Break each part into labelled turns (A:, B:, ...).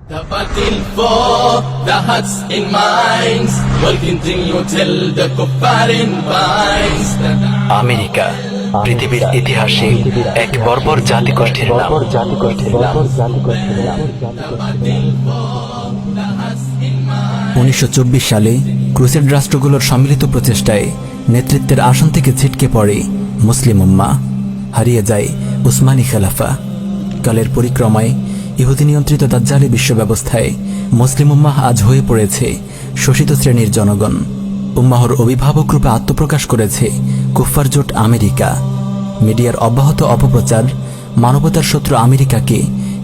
A: The battle for the hearts and minds will continue till the kuffar in binds.
B: America পৃথিবীর ইতিহাসে এক বর্বর জাতিগোষ্ঠীর নাম। 1924 সালে ক্রুসেড রাষ্ট্রগুলোর সম্মিলিত প্রচেষ্টায় নেতৃত্বের আসন থেকে ছিটকে পড়ে মুসলিম উম্মাহ, হারিয়ে যায় উসমানী খেলাফা। কালের পরিক্রমায় ইহুদি নিয়ন্ত্রিত দাজ্জালি বিশ্ব ব্যবস্থায় মুসলিম উম্মাহ আজ হয়ে পড়েছে শোষিত শ্রেণীর জনগণ। উম্মাহর অভিভাবক রূপে আত্মপ্রকাশ করেছে কুফফার জোট আমেরিকা। মিডিয়ার অব্যাহত অপপ্রচার মানবতার শত্রু আমেরিকাকে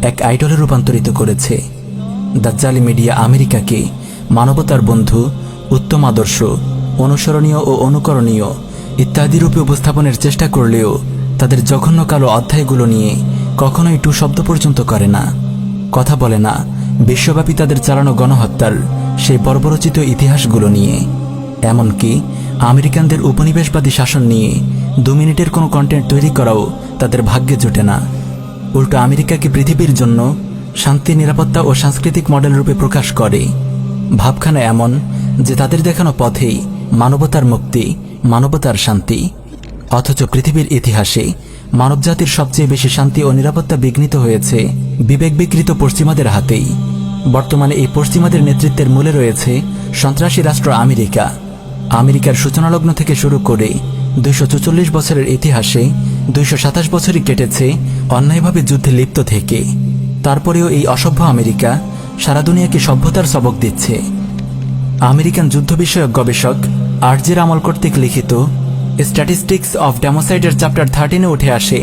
B: এক আইডলে রূপান্তরিত করেছে। দাজ্জালি মিডিয়া আমেরিকাকে মানবতার বন্ধু, উত্তম আদর্শ, অনুসরণীয় ও অনুকরণীয় ইত্যাদি রূপে উপস্থাপনের চেষ্টা করলেও তাদের জঘন্য কালো অধ্যায়গুলো নিয়ে কখনোই টু শব্দ পর্যন্ত করে না, কথা বলে না বিশ্বব্যাপী তাদের চালানো গণহত্যার সেই বর্বরচিত ইতিহাসগুলো নিয়ে। এমনকি আমেরিকানদের উপনিবেশবাদী শাসন নিয়ে 2 মিনিটের কোনো কন্টেন্ট তৈরি করাও তাদের ভাগ্যে জোটে না। উল্টো আমেরিকাকে পৃথিবীর জন্য শান্তি, নিরাপত্তা ও সাংস্কৃতিক মডেল রূপে প্রকাশ করে। ভাবখানা এমন যে তাদের দেখানো পথেই মানবতার মুক্তি, মানবতার শান্তি। অথচ পৃথিবীর ইতিহাসে মানবজাতির সবচেয়ে বেশি শান্তি ও নিরাপত্তা বিঘ্নিত হয়েছে বিবেক বিকৃত পশ্চিমাদের হাতেই। বর্তমানে এই পশ্চিমাদের নেতৃত্বের মূলে রয়েছে সন্ত্রাসী রাষ্ট্র আমেরিকা। আমেরিকার সূচনালগ্ন থেকে শুরু করে 244 বছরের ইতিহাসে 227 বছরই কেটেছে অন্যায়ভাবে যুদ্ধে লিপ্ত থেকে। তারপরেও এই অসভ্য আমেরিকা সারা দুনিয়াকে সভ্যতার সবক দিচ্ছে। আমেরিকান যুদ্ধ বিষয়ক গবেষক আর.জে. রামল কর্তৃক লিখিত স্ট্যাটিস্টিক্স অফ ডেমোসাইডের চ্যাপ্টার 13-এ উঠে আসে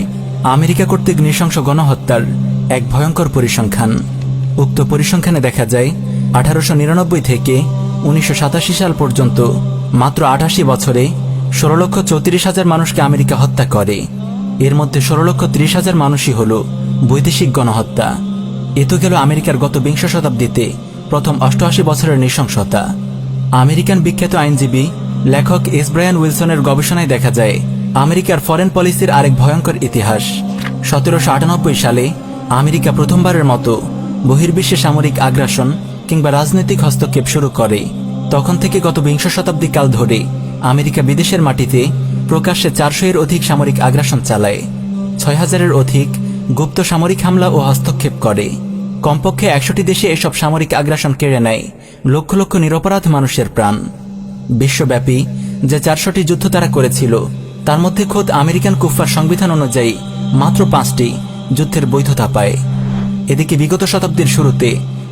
B: আমেরিকা কর্তৃক নৃশংস গণহত্যার এক ভয়ঙ্কর পরিসংখ্যান। উক্ত পরিসংখ্যানে দেখা যায় 1899 থেকে 1987 সাল পর্যন্ত মাত্র 88 বছরে 16,34,000 মানুষকে আমেরিকা হত্যা করে। এর মধ্যে 16,30,000 মানুষই হল বৈদেশিক গণহত্যা। এ তো গেল আমেরিকার গত বিংশ শতাব্দীতে প্রথম 88 বছরের নৃশংসতা। আমেরিকান বিখ্যাত আইনজীবী লেখক এস. ব্রায়ান উইলসনের গবেষণায় দেখা যায় আমেরিকার ফরেন পলিসির আরেক ভয়ঙ্কর ইতিহাস। 1798 সালে আমেরিকা প্রথমবারের মতো বহির্বিশ্বে সামরিক আগ্রাসন কিংবা রাজনৈতিক হস্তক্ষেপ শুরু করে। তখন থেকে গত বিংশ শতাব্দী কাল ধরে আমেরিকা বিদেশের মাটিতে প্রকাশ্যে 400-এর অধিক সামরিক আগ্রাসন চালায়, 6,000-এর অধিক গুপ্ত সামরিক হামলা ও হস্তক্ষেপ করে। কমপক্ষে 100টি দেশে এসব সামরিক আগ্রাসন কেড়ে নেয় লক্ষ লক্ষ নিরপরাধ মানুষের প্রাণ। বিশ্বব্যাপী যে 400টি যুদ্ধ তারা করেছিল তার মধ্যে খোদ আমেরিকান কুফফার সংবিধান অনুযায়ী মাত্র 5টি যুদ্ধের বৈধতা পায়। এদিকে বিগত শতাব্দীর শুরুতে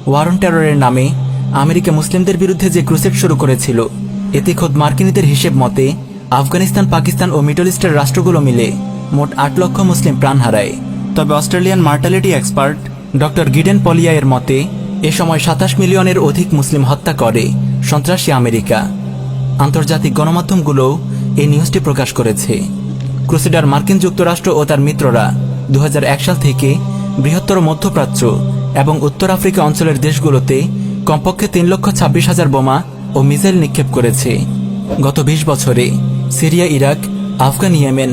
B: ওয়ার অন টেররের নামে আমেরিকা মুসলিমদের বিরুদ্ধে যে ক্রুসেড শুরু করেছিল, এতে খোদ মার্কিনীদের হিসেব মতে আফগানিস্তান, পাকিস্তান ও মিডল ইস্টের রাষ্ট্রগুলো মিলে মোট 8 লক্ষ মুসলিম প্রাণ হারায়। তবে অস্ট্রেলিয়ান মার্টালিটি এক্সপার্ট ডক্টর গিডেন পলিয়া-এর মতে এ সময় 27 মিলিয়নের অধিক মুসলিম হত্যা করে সন্ত্রাসী আমেরিকা। আন্তর্জাতিক গণমাধ্যমগুলোও এই নিউজটি প্রকাশ করেছে। ক্রুসেডার মার্কিন যুক্তরাষ্ট্র ও তার মিত্ররা 2001 সাল থেকে বৃহত্তর মধ্যপ্রাচ্য এবং উত্তর আফ্রিকা অঞ্চলের দেশগুলোতে কমপক্ষে 3,26,000 বোমা ও মিসাইল নিক্ষেপ করেছে। গত 20 বছরে Syria, Iraq, Afghan, Yemen,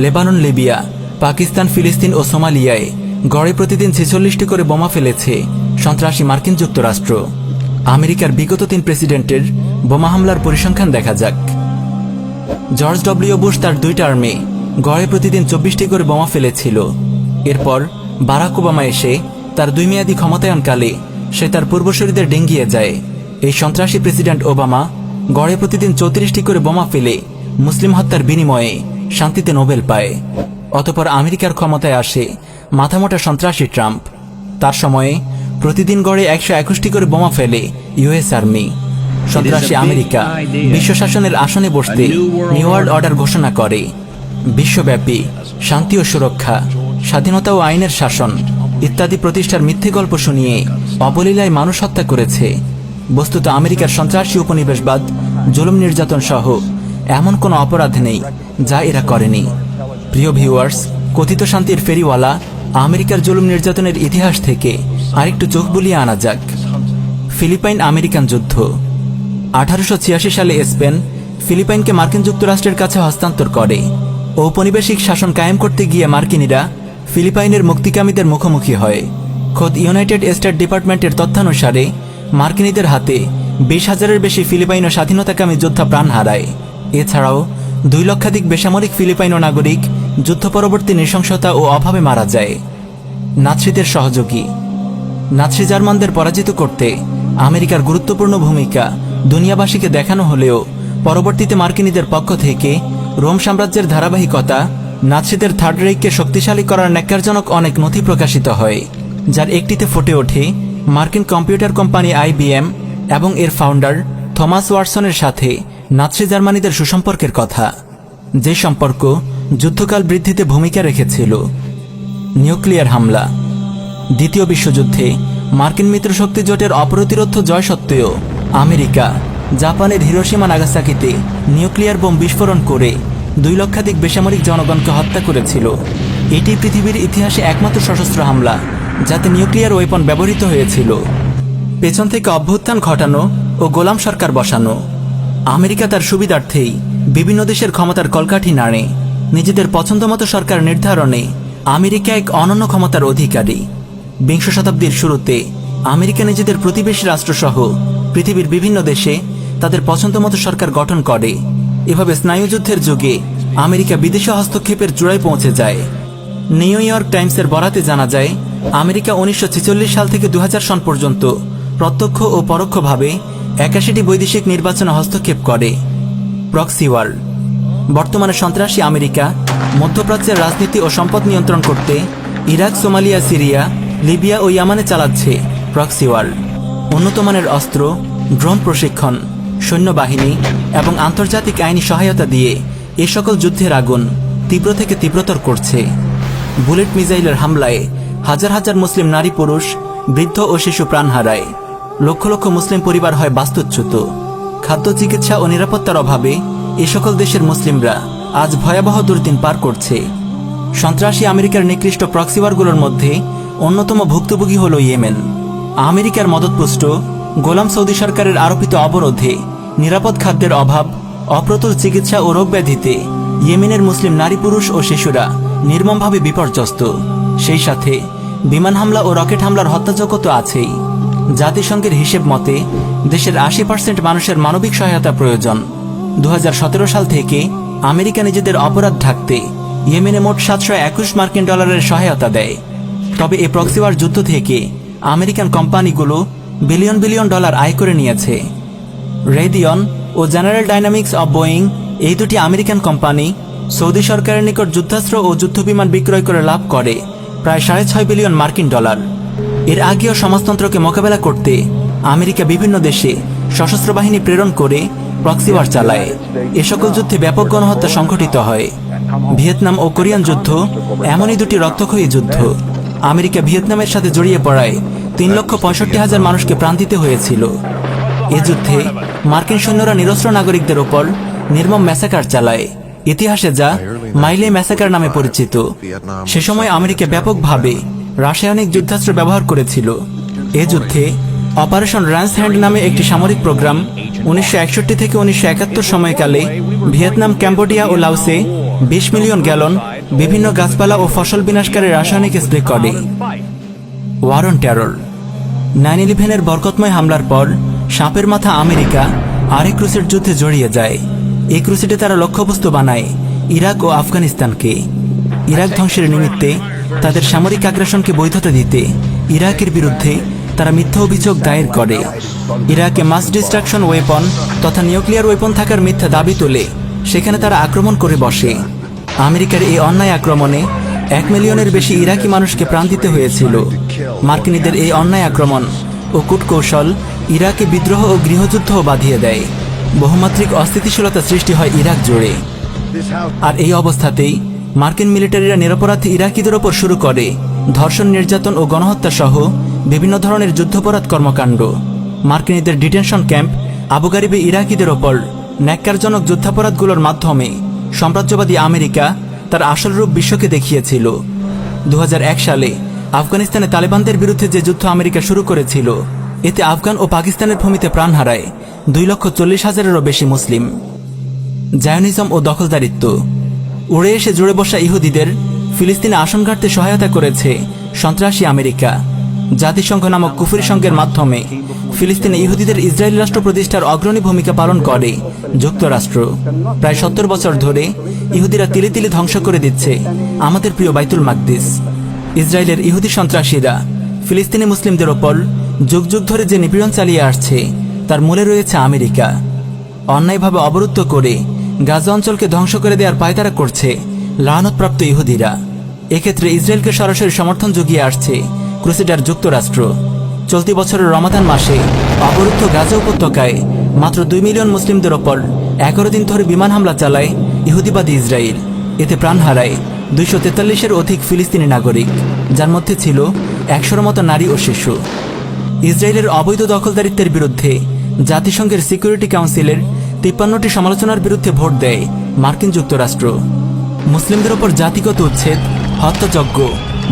B: Lebanon, Libya, Pakistan, ফিলিস্তিন ও সোমালিয়ায় গড়ে প্রতিদিন 46টি করে বোমা ফেলেছে সন্ত্রাসী মার্কিন যুক্তরাষ্ট্র। আমেরিকার বিগত 3 প্রেসিডেন্টের বোমা হামলার পরিসংখ্যান দেখা যাক। জর্জ ডব্লিউ বুশ তার 2 টার্মে গড়ে প্রতিদিন 24টি করে বোমা ফেলেছিল। এরপর বারাক ওবামা এসে তার 2 মেয়াদী ক্ষমতায়নকালে সে তার পূর্বসূরীদের ডিঙ্গিয়ে যায়। এই সন্ত্রাসী প্রেসিডেন্ট ওবামা গড়ে প্রতিদিন 34টি করে বোমা ফেলে মুসলিম হত্যার বিনিময়ে শান্তিতে নোবেল পায়। অতঃপর আমেরিকার ক্ষমতায় আসে মাথামোটা সন্ত্রাসী ট্রাম্প। তার সময়ে প্রতিদিন গড়ে 121টি করে বোমা ফেলে ইউএস আর্মি। সন্ত্রাসী আমেরিকা বিশ্ব শাসনের আসনে বসতে নিউ ওয়ার্ল্ড অর্ডার ঘোষণা করে। বিশ্বব্যাপী শান্তি ও সুরক্ষা, স্বাধীনতা ও আইনের শাসন ইত্যাদি প্রতিষ্ঠার মিথ্যে গল্প শুনিয়ে অবলীলায় মানুষ হত্যা করেছে। বস্তুত আমেরিকার সন্ত্রাসী উপনিবেশবাদ, জুলুম, নির্যাতন সহ এমন কোনো অপরাধ নেই যা এরা করেনি। প্রিয় ভিউয়ার্স, কথিত শান্তির ফেরিওয়ালা আমেরিকার জুলুম নির্যাতনের ইতিহাস থেকে আরেকটু চোখ বুলিয়ে আনা যাক। ফিলিপাইন আমেরিকান যুদ্ধ। 1886 সালে স্পেন ফিলিপাইনকে মার্কিন যুক্তরাষ্ট্রের কাছে হস্তান্তর করে। ঔপনিবেশিক শাসন কায়েম করতে গিয়ে মার্কিনীরা ফিলিপাইনের মুক্তিকামীদের মুখোমুখি হয়। খোদ ইউনাইটেড স্টেট ডিপার্টমেন্টের তথ্যানুসারে মার্কিনীদের হাতে 20,000-এর বেশি ফিলিপাইনো স্বাধীনতাকামী যোদ্ধা প্রাণ হারায়। এছাড়াও 2 লক্ষাধিক বেসামরিক ফিলিপাইনো নাগরিক যুদ্ধ পরবর্তী নৃশংসতা ও অভাবে মারা যায়। নাৎসিদের সহযোগী। নাৎসি জার্মানদের পরাজিত করতে আমেরিকার গুরুত্বপূর্ণ ভূমিকা দুনিয়াবাসীকে দেখানো হলেও পরবর্তীতে মার্কিনীদের পক্ষ থেকে রোম সাম্রাজ্যের ধারাবাহিকতা নাৎসিদের থার্ড রেইখকে শক্তিশালী করার ন্যাক্কারজনক অনেক নথি প্রকাশিত হয়, যার একটিতে ফুটে ওঠে মার্কিন কম্পিউটার কোম্পানি IBM এবং এর ফাউন্ডার থমাস ওয়াটসনের সাথে নাৎসি জার্মানিদের সুসম্পর্কের কথা, যে সম্পর্ক যুদ্ধকাল বৃদ্ধিতে ভূমিকা রেখেছিল। নিউক্লিয়ার হামলা। দ্বিতীয় বিশ্বযুদ্ধে মার্কিন মিত্রশক্তি জোটের অপ্রতিরোধ্য জয় সত্ত্বেও আমেরিকা জাপানের হিরোশিমা নাগাসাকিতে নিউক্লিয়ার বোম বিস্ফোরণ করে 2 লক্ষাধিক বেসামরিক জনগণকে হত্যা করেছিল। এটি পৃথিবীর ইতিহাসে একমাত্র সশস্ত্র হামলা যাতে নিউক্লিয়ার ওয়েপন ব্যবহৃত হয়েছিল। পেছন থেকে অভ্যুত্থান ঘটানো ও গোলাম সরকার বসানো। আমেরিকা তার সুবিধার্থেই বিভিন্ন দেশের ক্ষমতার কলকাঠি নাড়ে। নিজেদের পছন্দমতো সরকার নির্ধারণে আমেরিকা এক অনন্য ক্ষমতার অধিকারী। 20 শতাব্দীর শুরুতে আমেরিকা নিজেদের প্রতিবেশী রাষ্ট্রসহ পৃথিবীর বিভিন্ন দেশে তাদের পছন্দমতো সরকার গঠন করে। এভাবে স্নায়ুযুদ্ধের যুগে আমেরিকা বিদেশি হস্তক্ষেপের চূড়ায় পৌঁছে যায়। নিউ ইয়র্ক টাইমসের বরাতে জানা যায়, আমেরিকা 1946 সাল থেকে 2000 সন পর্যন্ত প্রত্যক্ষ ও পরোক্ষভাবে 81টি বৈদেশিক নির্বাচনে হস্তক্ষেপ করে। Proxy war. বর্তমানে সন্ত্রাসী আমেরিকা মধ্যপ্রাচ্যের রাজনীতি ও সম্পদ নিয়ন্ত্রণ করতে ইরাক, সোমালিয়া, সিরিয়া, লিবিয়া ও ইয়ামানে চালাচ্ছে প্রক্সি ওয়ার। উন্নত মানের অস্ত্র, ড্রোন প্রশিক্ষণ, সৈন্যবাহিনী এবং আন্তর্জাতিক আইনি সহায়তা দিয়ে এ সকল যুদ্ধের আগুন তীব্র থেকে তীব্রতর করছে। বুলেট মিসাইলের হামলায় হাজার হাজার মুসলিম নারী, পুরুষ, বৃদ্ধ ও শিশু প্রাণ হারায়। লক্ষ লক্ষ মুসলিম পরিবার হয় বাস্তুচ্যুত। খাদ্য, চিকিৎসা ও নিরাপত্তার অভাবে এ সকল দেশের মুসলিমরা আজ ভয়াবহ দুর্দিন পার করছে। সন্ত্রাসী আমেরিকার নিকৃষ্ট প্রক্সিওয়ারগুলোর মধ্যে অন্যতম ভুক্তভোগী হল ইয়েমেন। আমেরিকার মদতপুষ্ট গোলাম সৌদি সরকারের আরোপিত অবরোধে, নিরাপদ খাদ্যের অভাব, অপ্রতুল চিকিৎসা ও রোগব্যাধিতে ইয়েমেনের মুসলিম নারী, পুরুষ ও শিশুরা নির্মমভাবে বিপর্যস্ত। সেই সাথে বিমান হামলা ও রকেট হামলার হত্যাযজ্ঞ তো আছেই। জাতিসংঘের হিসেব মতে দেশের 80% মানুষের মানবিক সহায়তা প্রয়োজন। 2017 সাল থেকে আমেরিকা নিজেদের অপরাধ ঢাকতে ইয়েমেনে মোট $721 মার্কিন সহায়তা দেয়। তবে এই প্রক্সিওয়ার যুদ্ধ থেকে আমেরিকান কোম্পানিগুলো বিলিয়ন বিলিয়ন ডলার আয় করে নিয়েছে। রেডিয়ন ও জেনারেল ডাইনামিক্স অব বোয়িং, এই দুটি আমেরিকান কোম্পানি সৌদি সরকারের নিকট যুদ্ধাস্ত্র ও যুদ্ধবিমান বিক্রয় করে লাভ করে প্রায় $6.5 বিলিয়ন মার্কিন ডলার। এর আগেও সমাজতন্ত্রকে মোকাবেলা করতে আমেরিকা বিভিন্ন দেশে সশস্ত্র বাহিনী প্রেরণ করে প্রক্সিওয়ার চালায়। এ সকল যুদ্ধে ব্যাপক গণহত্যা সংঘটিত হয়। ভিয়েতনাম ও কোরিয়ান যুদ্ধ এমনই দুটি রক্তক্ষয়ী যুদ্ধ। আমেরিকা ভিয়েতনামের সাথে জড়িয়ে পড়ায় 3,65,000 মানুষকে প্রাণ দিতে হয়েছিল। এ যুদ্ধে মার্কিন সৈন্যরা নিরস্ত্র নাগরিকদের ওপর নির্মম ম্যাসাকার চালায়, ইতিহাসে যা মাইলে ম্যাসাকার নামে পরিচিত। সে সময় আমেরিকা ব্যাপকভাবে রাসায়নিক যুদ্ধাস্ত্র ব্যবহার করেছিল। এ যুদ্ধে অপারেশন র্যান্স হ্যান্ড নামে একটি সামরিক প্রোগ্রাম 1961 থেকে 1971 সময়কালে ভিয়েতনাম, ক্যাম্বোডিয়া ও লাওসে 20 মিলিয়ন গ্যালন বিভিন্ন গাছপালা ও ফসল বিনাশকারী রাসায়নিক স্প্রে করে। War on terror. 9/11-এর বরকতময় হামলার পর সাপের মাথা আমেরিকা আরেক ক্রুসেড যুদ্ধে জড়িয়ে যায়। এই ক্রুসেডে তারা লক্ষ্যবস্তু বানায় ইরাক ও আফগানিস্তানকে। ইরাক ধ্বংসের নিমিত্তে তাদের সামরিক আগ্রাসনকে বৈধতা দিতে ইরাকের বিরুদ্ধে তারা মিথ্যা অভিযোগ দায়ের করে। ইরাকে মাস ডিস্ট্রাকশন ওয়েপন তথা নিউক্লিয়ার ওয়েপন থাকার মিথ্যা দাবি তোলে। সেখানে তারা আক্রমণ করে বসে। আমেরিকার এই অন্যায় আক্রমণে 1 মিলিয়নের বেশি ইরাকি মানুষকে প্রাণ দিতে হয়েছিল। মার্কিনীদের এই অন্যায় আক্রমণ ও কূটকৌশল ইরাকে বিদ্রোহ ও গৃহযুদ্ধও বাঁধিয়ে দেয়। বহুমাত্রিক অস্থিতিশীলতা সৃষ্টি হয় ইরাক জুড়ে। আর এই অবস্থাতেই মার্কিন মিলিটারিরা নিরপরাধ ইরাকিদের ওপর শুরু করে ধর্ষণ, নির্যাতন ও গণহত্যা সহ বিভিন্ন ধরনের যুদ্ধাপরাধ কর্মকাণ্ড। মার্কিনীদের ডিটেনশন ক্যাম্প আবু গারিবে ইরাকিদের ওপর ন্যাক্কারজনক যুদ্ধাপরাধগুলোর মাধ্যমে সাম্রাজ্যবাদী আমেরিকা তার আসল রূপ বিশ্বকে দেখিয়েছিল। 2001 সালে আফগানিস্তানে তালেবানদের বিরুদ্ধে যে যুদ্ধ আমেরিকা শুরু করেছিল, এতে আফগান ও পাকিস্তানের ভূমিতে প্রাণ হারায় 2,40,000-এরও বেশি মুসলিম। জায়নিজম ও দখলদারিত্ব। উড়ে এসে জুড়ে বসা ইহুদিদের ফিলিস্তিনে আসন গাড়তে সহায়তা করেছে সন্ত্রাসী আমেরিকা। জাতিসংঘ নামক কুফরি সংঘের মাধ্যমে ফিলিস্তিনে ইহুদিদের ইসরায়েল রাষ্ট্র প্রতিষ্ঠার অগ্রণী ভূমিকা পালন করে যুক্তরাষ্ট্র। প্রায় 70 বছর ধরে ইহুদিরা তিলে তিলে ধ্বংস করে দিচ্ছে আমাদের প্রিয় বাইতুল মাকদিস। ইসরায়েলের ইহুদি সন্ত্রাসীরা ফিলিস্তিনি মুসলিমদের ওপর যুগ যুগ ধরে যে নিপীড়ন চালিয়ে আসছে তার মূলে রয়েছে আমেরিকা। অন্যায়ভাবে অবরুদ্ধ করে গাজা অঞ্চলকে ধ্বংস করে দেওয়ার পায়তারা করছে লাআনতপ্রাপ্ত ইহুদিরা। এক্ষেত্রে ইসরায়েলকে সরাসরি সমর্থন জুগিয়ে আসছে ক্রুসেডার যুক্তরাষ্ট্র। চলতি বছরের রমাদান মাসে অবরুদ্ধ গাজা উপত্যকায় মাত্র 2 মিলিয়ন মুসলিমদের ওপর 11 দিন ধরে বিমান হামলা চালায় ইহুদিবাদী ইসরায়েল। এতে প্রাণ হারায় 243-এর অধিক ফিলিস্তিনি নাগরিক, যার মধ্যে ছিল 100-র মতো নারী ও শিশু। ইসরায়েলের অবৈধ দখলদারিত্বের বিরুদ্ধে জাতিসংঘের সিকিউরিটি কাউন্সিলের 53টি সমালোচনার বিরুদ্ধে ভোট দেয় মার্কিন যুক্তরাষ্ট্র। মুসলিমদের ওপর জাতিগত উচ্ছেদ, হত্যাযজ্ঞ,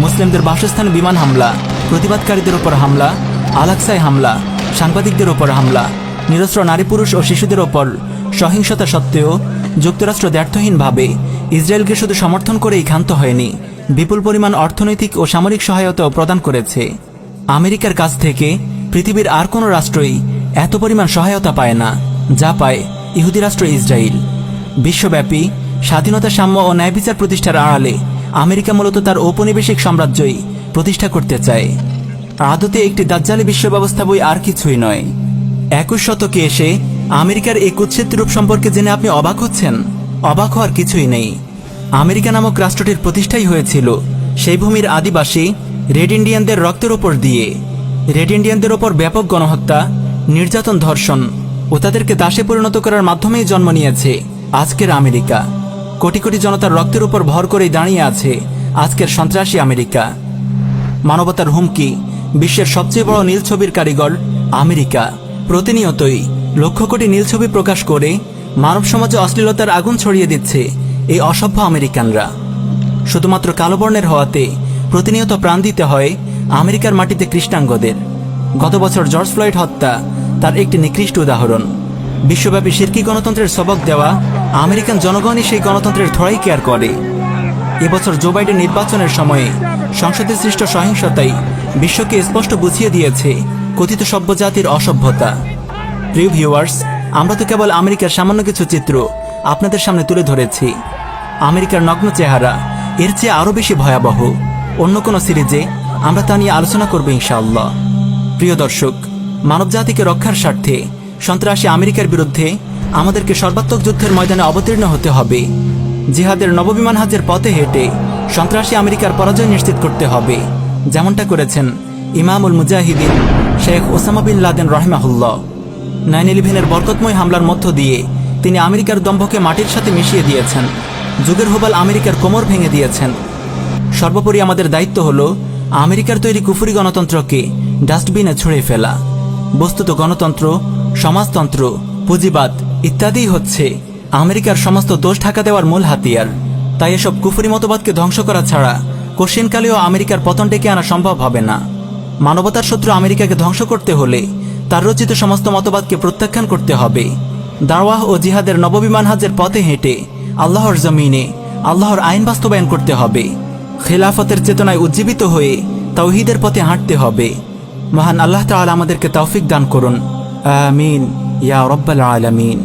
B: মুসলিমদের বাসস্থানে বিমান হামলা, প্রতিবাদকারীদের ওপর হামলা, আল-আকসায় হামলা, সাংবাদিকদের ওপর হামলা, নিরস্ত্র নারী পুরুষ ও শিশুদের ওপর সহিংসতা সত্ত্বেও যুক্তরাষ্ট্র দ্ব্যর্থহীনভাবে ইসরায়েলকে শুধু সমর্থন করেই ক্ষান্ত হয়নি, বিপুল পরিমাণ অর্থনৈতিক ও সামরিক সহায়তাও প্রদান করেছে। আমেরিকার কাছ থেকে পৃথিবীর আর কোনো রাষ্ট্রই এত পরিমাণ সহায়তা পায় না যা পায় ইহুদি রাষ্ট্র ইসরায়েল। বিশ্বব্যাপী স্বাধীনতা, সাম্য ও ন্যায় বিচার প্রতিষ্ঠার আড়ালে আমেরিকা মূলত তার ঔপনিবেশিক সাম্রাজ্যই প্রতিষ্ঠা করতে চায়। আদতে একটি দাজ্জালি বিশ্ব ব্যবস্থা বই আর কিছুই নয়। 21 শতকে এসে আমেরিকার এই কুৎসিত রূপ সম্পর্কে জেনে আপনি অবাক হচ্ছেন? অবাক হওয়ার কিছুই নেই। আমেরিকা নামক রাষ্ট্রটির প্রতিষ্ঠাই হয়েছিল সেই ভূমির আদিবাসী রেড ইন্ডিয়ানদের রক্তের ওপর দিয়ে। রেড ইন্ডিয়ানদের ওপর ব্যাপক গণহত্যা, নির্যাতন, ধর্ষণ ও তাদেরকে দাসে পরিণত করার মাধ্যমেই জন্ম নিয়েছে আজকের আমেরিকা। কোটি কোটি জনতার রক্তের উপর ভর করেই দাঁড়িয়ে আছে আজকের সন্ত্রাসী আমেরিকা। মানবতার হুমকি, বিশ্বের সবচেয়ে বড় নীল ছবির কারিগর আমেরিকা। প্রতিনিয়তই লক্ষ কোটি নীল ছবি প্রকাশ করে মানব সমাজে অশ্লীলতার আগুন ছড়িয়ে দিচ্ছে এই অসভ্য আমেরিকানরা। শুধুমাত্র কালো বর্ণের হওয়াতে প্রতিনিয়ত প্রাণ দিতে হয় আমেরিকার মাটিতে কৃষ্ণাঙ্গদের। গত বছর জর্জ ফ্লয়েড হত্যা তার একটি নিকৃষ্ট উদাহরণ। বিশ্বব্যাপী শিরকি গণতন্ত্রের সবক দেওয়া আমেরিকান জনগণই সেই গণতন্ত্রের থোড়াই কেয়ার করে। এবছর জো বাইডেন নির্বাচনের সময়ে সংসদে সৃষ্ট সহিংসতাই বিশ্বকে স্পষ্ট বুঝিয়ে দিয়েছে কথিত সভ্য জাতির অসভ্যতা। প্রিয় ভিউয়ার্স, আমরা তো কেবল আমেরিকার সামান্য কিছু চিত্র আপনাদের সামনে তুলে ধরেছি। আমেরিকার নগ্ন চেহারা এর চেয়ে আরও বেশি ভয়াবহ। অন্য কোনো সিরিজে আমরা তা নিয়ে আলোচনা করব ইনশাআল্লাহ। প্রিয় দর্শক, মানবজাতিকে রক্ষার স্বার্থে সন্ত্রাসী আমেরিকার বিরুদ্ধে আমাদেরকে সর্বাত্মক যুদ্ধের ময়দানে অবতীর্ণ হতে হবে। জিহাদের নববিমান হাজের পথে হেঁটে সন্ত্রাসী আমেরিকার পরাজয় নিশ্চিত করতে হবে, যেমনটা করেছেন ইমামুল মুজাহিদিন শেখ ওসামা বিন লাদেন রহিমাহুল্লাহ। 9/11-এর বরকতময় হামলার মধ্য দিয়ে তিনি আমেরিকার দম্ভকে মাটির সাথে মিশিয়ে দিয়েছেন, যুগের হোবাল আমেরিকার কোমর ভেঙে দিয়েছেন। সর্বোপরি আমাদের দায়িত্ব হলো আমেরিকার তৈরি কুফরি গণতন্ত্রকে ডাস্টবিনে ছুঁড়ে ফেলা। বস্তুত গণতন্ত্র, সমাজতন্ত্র, পুঁজিবাদ ইত্যাদি হচ্ছে আমেরিকার সমস্ত দোষ ঢাকা দেওয়ার মূল হাতিয়ার। তাই এসব কুফরি মতবাদকে ধ্বংস করা ছাড়া কশিনকালেও আমেরিকার পতন ডেকে আনা সম্ভব হবে না। মানবতার শত্রু আমেরিকাকে ধ্বংস করতে হলে তার রচিত সমস্ত মতবাদকে প্রত্যাখ্যান করতে হবে। দাওয়াহ ও জিহাদের নববিমান হাজের পথে হেঁটে আল্লাহর জমিনে আল্লাহর আইন বাস্তবায়ন করতে হবে। খেলাফতের চেতনায় উজ্জীবিত হয়ে তাওহীদের পথে হাঁটতে হবে। মহান আল্লাহ তাআলা আমাদেরকে তৌফিক দান করুন। আমিন ইয়া রাব্বাল আলামিন।